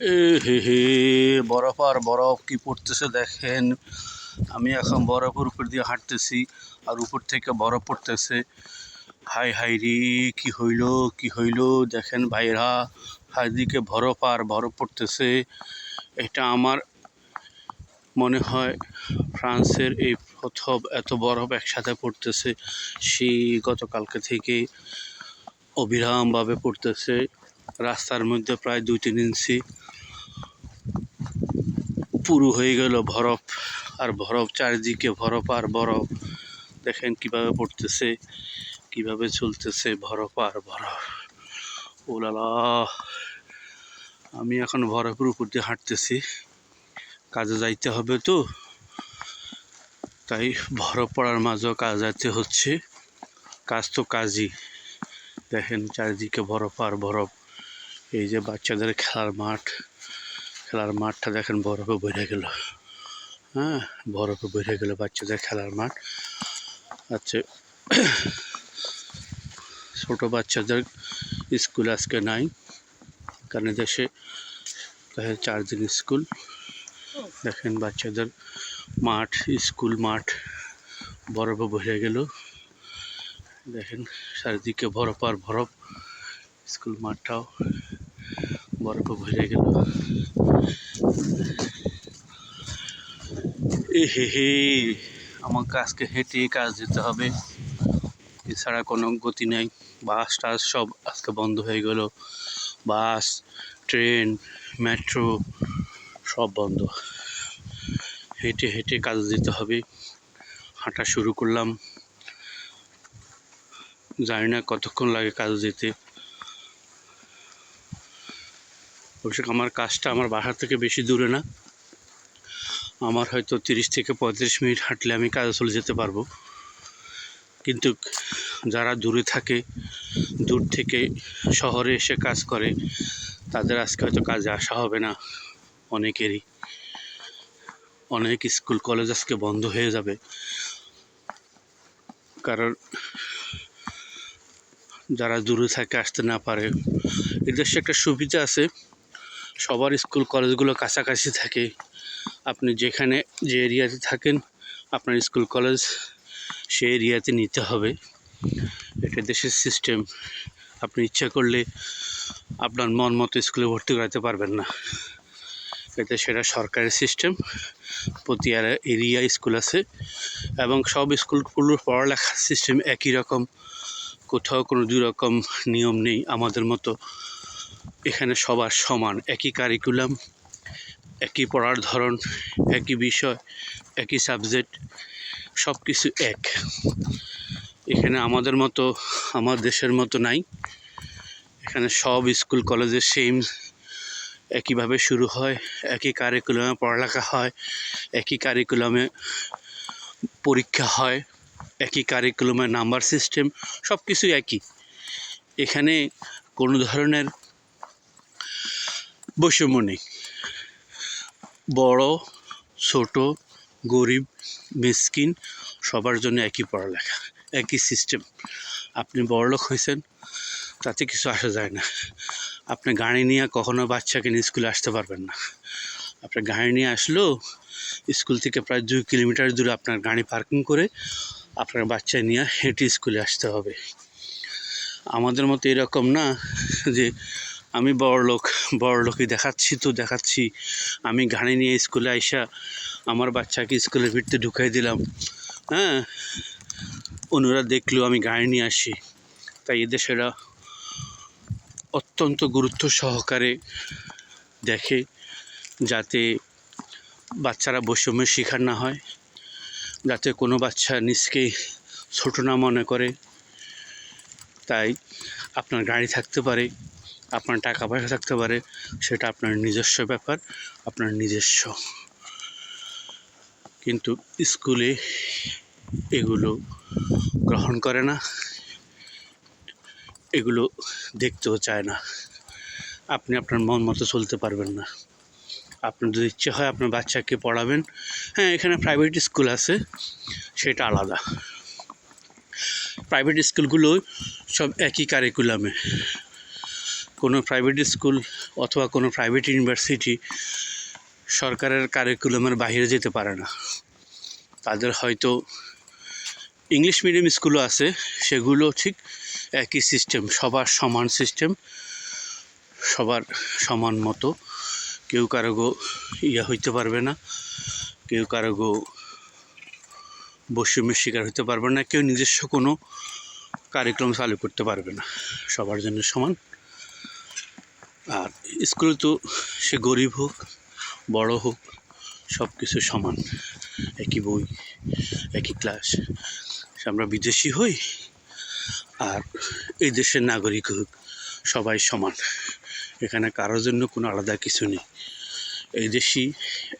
এ হে হে, বরফ আর বরফ কি পড়তেছে দেখেন। আমি এখন বরফের উপর দিয়ে হাঁটতেছি আর উপর থেকে বরফ পড়তেছে। হাই হাই রে, কি হইল কি হইল দেখেন ভাইরা, চারদিকে বরফ আর বরফ পড়তেছে। এটা আমার মনে হয় ফ্রান্সের এই প্রথম এত বরফ একসাথে পড়তেছে। সেই গতকালকে থেকে অবিরামভাবে পড়তেছে। রাস্তার মধ্যে প্রায় 2-3 ইঞ্চি পুরো হয়ে গেল বরফ আর বরফ, চারিদিকে বরফ আর বরফ। দেখেন কিভাবে পড়তেছে, কিভাবে চলতেছে বরফ আর বরফ। ওলালা, আমি এখন বরফের উপর দিয়ে হাঁটতেছি, কাজে যাইতে হবে তো, তাই বরফ পড়ার মাঝেও কাজ যাইতে হচ্ছে। কাজ তো কাজই। দেখেন চারিদিকে বরফ আর বরফ। এই যে বাচ্চাদের খেলার মাঠ, খেলার মাঠটা দেখেন বরফে ভরে গেল। হ্যাঁ, বরফে ভরে গেল বাচ্চাদের খেলার মাঠ। আচ্ছা, ছোট বাচ্চাদের স্কুল আজকে নাই, কারণ দেশে 4 দিন স্কুল। দেখেন বাচ্চাদের মাঠ, স্কুল মাঠ বরফে ভরে গেল। দেখেন চারিদিকে বরফ আর বরফ, স্কুল মাঠটাও বরফে ভরে গেল। এ হে হে, আমাকে আজকে হেঁটে কাজ যেতে হবে, এছাড়া কোনো গতি নেই। বাস টাস সব আজকে বন্ধ হয়ে গেল। বাস, ট্রেন, মেট্রো সব বন্ধ। হেঁটে হেঁটে কাজে যেতে হবে। হাঁটা শুরু করলাম, জানি না কতক্ষণ লাগে কাজে যেতে। অবশ্য আমার কাজটা আমার বাসা থেকে বেশি দূরে না, আমার হয়তো 30 থেকে 35 মিনিট হাঁটলে আমি কাজে চলে যেতে পারবো। কিন্তু যারা দূরে থাকে, দূর থেকে শহরে এসে কাজ করে, তাদের আজকে হয়তো কাজে আসা হবে না। অনেকেরই, অনেক স্কুল কলেজ আজকে বন্ধ হয়ে যাবে, কারণ যারা দূরে থাকে আসতে না পারে। এদেশে একটা সুবিধা আছে, সবার স্কুল কলেজগুলো কাছাকাছি থাকে। আপনি যেখানে যে এরিয়াতে থাকেন, আপনার স্কুল কলেজ সেই এরিয়াতে নিতে হবে। এটা দেশের সিস্টেম। আপনি ইচ্ছা করলে আপনার মন মতো স্কুলে ভর্তি করাতে পারবেন না, এতে সেটা সরকারের সিস্টেম। প্রতি এরিয়া স্কুল আছে এবং সব স্কুলগুলোর পড়ালেখার সিস্টেম একই রকম, কোথাও কোনো দুই রকম নিয়ম নেই আমাদের মতো। এখানে সবার সমান, একই কারিকুলাম, একই পড়ার ধরন, একই বিষয়, একই সাবজেক্ট, সব কিছু এক। এখানে আমাদের মতো, আমার দেশের মতো নাই। এখানে সব স্কুল কলেজে সেম একইভাবে শুরু হয়, একই কারিকুলামে পড়ালেখা হয়, একই কারিকুলামে পরীক্ষা হয়, একই কারিকুলামে নাম্বার সিস্টেম, সব কিছুই একই। এখানে কোনো ধরনের বৈষম্য নেই। বড় ছোট, গরিব মিসকিন সবার জন্য একই পড়ালেখা, একই সিস্টেম। আপনি বড়লোক হয়েছেন তাতে কিছু আসা যায় না। আপনি গাড়ি নিয়ে কখনো বাচ্চাকে নিয়ে স্কুলে আসতে পারবেন না। আপনার গাড়ি নিয়ে আসলেও স্কুল থেকে প্রায় 2 কিলোমিটার দূরে আপনার গাড়ি পার্কিং করে আপনার বাচ্চা নিয়ে হেঁটে স্কুলে আসতে হবে। আমাদের মতো এরকম না যে আমি বড়লোকই দেখাচ্ছি, আমি গাড়ি নিয়ে স্কুলে আইসা আমার বাচ্চাকে স্কুলের ভিতরে ঢুকাই দিলাম। হ্যাঁ, অন্যরা দেখলেও আমি গাড়ি নিয়ে আসি। তাই এদেশেরা অত্যন্ত গুরুত্ব সহকারে দেখে যাতে বাচ্চারা বৈষম্যের শিকার না হয়, যাতে কোনো বাচ্চা নিজকে ছোট না মনে করে। তাই আপনার গাড়ি থাকতে পারে, আপনার টাকা পয়সা থাকতে পারে, সেটা আপনার নিজস্ব ব্যাপার, আপনার নিজস্ব। কিন্তু স্কুলে এগুলো গ্রহণ করে না, এগুলো দেখতেও চায় না। আপনি আপনার মন মতো চলতে পারবেন না। আপনার যদি ইচ্ছে হয় আপনার বাচ্চাকে পড়াবেন, হ্যাঁ এখানে প্রাইভেট স্কুল আছে, সেটা আলাদা। প্রাইভেট স্কুলগুলো সব একই কারিকুলামে, কোনো প্রাইভেট স্কুল অথবা কোনো প্রাইভেট ইউনিভার্সিটি সরকারের কারিকুলামের বাইরে যেতে পারে না। তাদের হয়তো ইংলিশ মিডিয়াম স্কুলও আছে, সেগুলো ঠিক একই সিস্টেম, সবার সমান সিস্টেম, সবার সমান মতো, কেউ কারো হইতে পারবে না, কেউ কারো বৈষম্যের শিকার হতে পারবে না, কেউ নিজস্ব কোনো কারিকুলাম চালু করতে পারবে না, সবার জন্য সমান। আর স্কুলে তো সে গরিব হোক বড় হোক সব কিছু সমান, একই বই, একই ক্লাস। আমরা বিদেশি হই আর এই দেশের নাগরিক হোক, সবাই সমান, এখানে কারোর জন্য কোনো আলাদা কিছু নেই। এই দেশি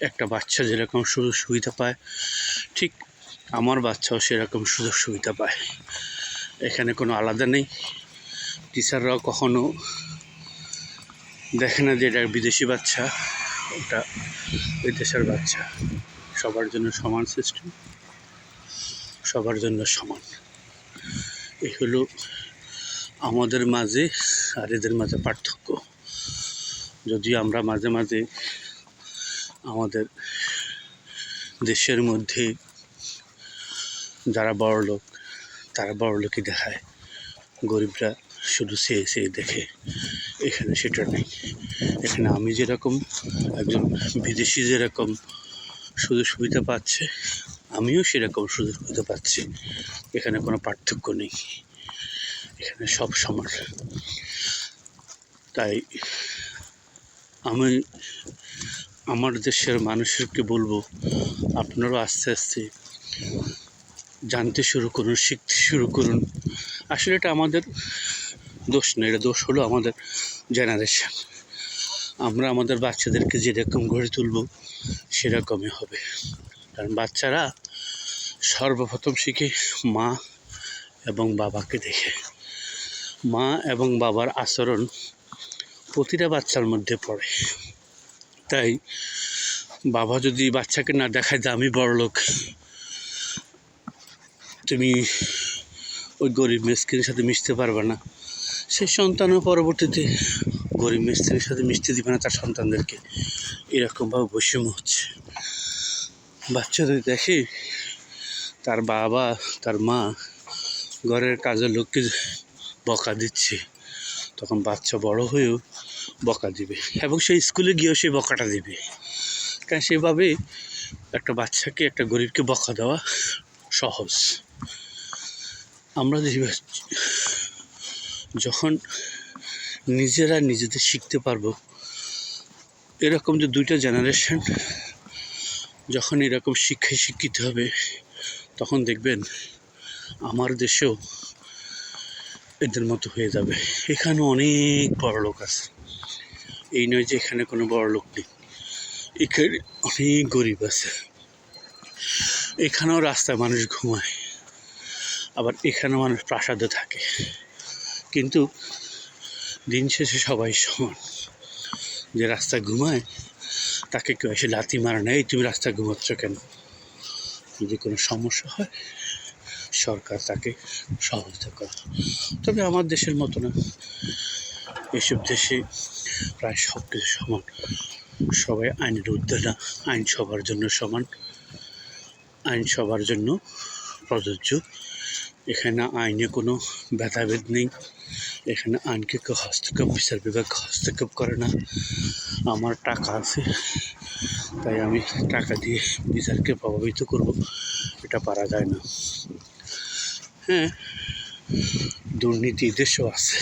একটা বাচ্চা যেরকম সুযোগ সুবিধা পায়, ঠিক আমার বাচ্চাও সেরকম সুযোগ সুবিধা পায়, এখানে কোনো আলাদা নেই। টিচাররাও কখনো দেখে না যে এটা বিদেশি বাচ্চা, ওটা ওই দেশের বাচ্চা, সবার জন্য সমান সিস্টেম, সবার জন্য সমান। এই হলো আমাদের মাঝে আর এদের মাঝে পার্থক্য। যদি আমরা মাঝে মাঝে আমাদের দেশের মধ্যে যারা বড় লোক তারা বড় লোকই দেখায়, গরিবরা শুধু চেয়ে দেখে, এখানে সেটা নেই। এখানে আমি যেরকম, একজন বিদেশি যেরকম সুযোগ সুবিধা পাচ্ছে, আমিও সেরকম সুযোগ সুবিধা পাচ্ছি, এখানে কোনো পার্থক্য নেই, এখানে সব সমান। তাই আমি আমার দেশের মানুষকে বলবো, আপনারাও আস্তে আস্তে জানতে শুরু করুন, শিখতে শুরু করুন। আসলে এটা আমাদের দোষ না, এটা দোষ হলো আমাদের জেনারেশন। আমরা আমাদের বাচ্চাদেরকে যেরকম গড়ে তুলব সেরকমই হবে, কারণ বাচ্চারা সর্বপ্রথম শিখে মা এবং বাবাকে দেখে। মা এবং বাবার আচরণ প্রতিটা বাচ্চার মধ্যে পড়ে। তাই বাবা যদি বাচ্চাকে না দেখায় যে আমি বড়লোক, তুমি ওই গরিব মিসকিনের সাথে মিশতে পারবে না, সেই সন্তানও পরবর্তীতে গরিব মিস্ত্রির সাথে মিশতে দিবে না তার সন্তানদেরকে। এরকমভাবে বৈষম্য হচ্ছে। বাচ্চা যদি দেখে তার বাবা তার মা ঘরের কাজের লোককে বকা দিচ্ছে, তখন বাচ্চা বড় হয়েও বকা দিবে, এবং সেই স্কুলে গিয়েও সেই বকাটা দিবে। কারণ সেভাবে একটা বাচ্চাকে, একটা গরিবকে বকা দেওয়া সহজ। আমরা যখন নিজেরা নিজেদের শিখতে পারবো, এরকম যে দুইটা জেনারেশন যখন এরকম শিক্ষায় শিক্ষিত হবে, তখন দেখবেন আমার দেশেও এদের মতো হয়ে যাবে। এখানে অনেক বড় লোক আছে, এই নয় যে এখানে কোনো বড় লোক নেই, এখানে অনেক গরিব আছে। এখানেও রাস্তায় মানুষ ঘুমায়, আবার এখানেও মানুষ প্রাসাদে থাকে, কিন্তু দিন শেষে সবাই সমান। যে রাস্তায় ঘুমায় তাকে কেউ এসে লাথি মারে না, এই তুমি রাস্তায় ঘুমাচ্ছ কেন। যদি কোনো সমস্যা হয় সরকার তাকে সহযোগিতা করে। তবে আমার দেশের মতো না, এসব দেশে প্রায় সব কিছু সমান, সবাই আইনের ঊর্ধ্বে না, আইন সবার জন্য সমান, আইন সবার জন্য প্রযোজ্য। এখানে আইনে কোনো ভেদাভেদ নেই, এখানে আইনকে কেউ হস্তক্ষেপ, বিচার বিভাগ হস্তক্ষেপ করে না। আমার টাকা আছে তাই আমি টাকা দিয়ে বিচারকে প্রভাবিত করব, এটা পারা যায় না। হ্যাঁ, দুর্নীতি দেশেও আছে,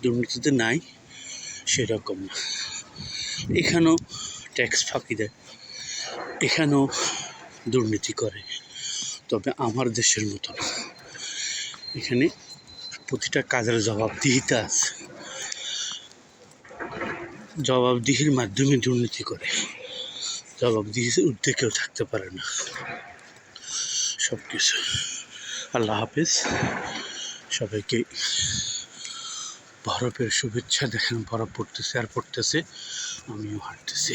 দুর্নীতিতে নাই সেরকম না। এখানেও ট্যাক্স ফাঁকি দেয়, এখানেও দুর্নীতি করে, তবে আমার দেশের মতো না। এখানে প্রতিটা কাজের জবাবদিহিতা আছে, জবাবদিহির মাধ্যমে দুর্নীতি করে, জবাবদিহির ঊর্ধ্বে কেউ থাকতে পারে না। সব কিছু। আল্লাহ হাফেজ, সবাইকে বরফের শুভেচ্ছা। দেখেন বরফ পড়তেছে আর পড়তেছে, আমিও হাঁটতেছি।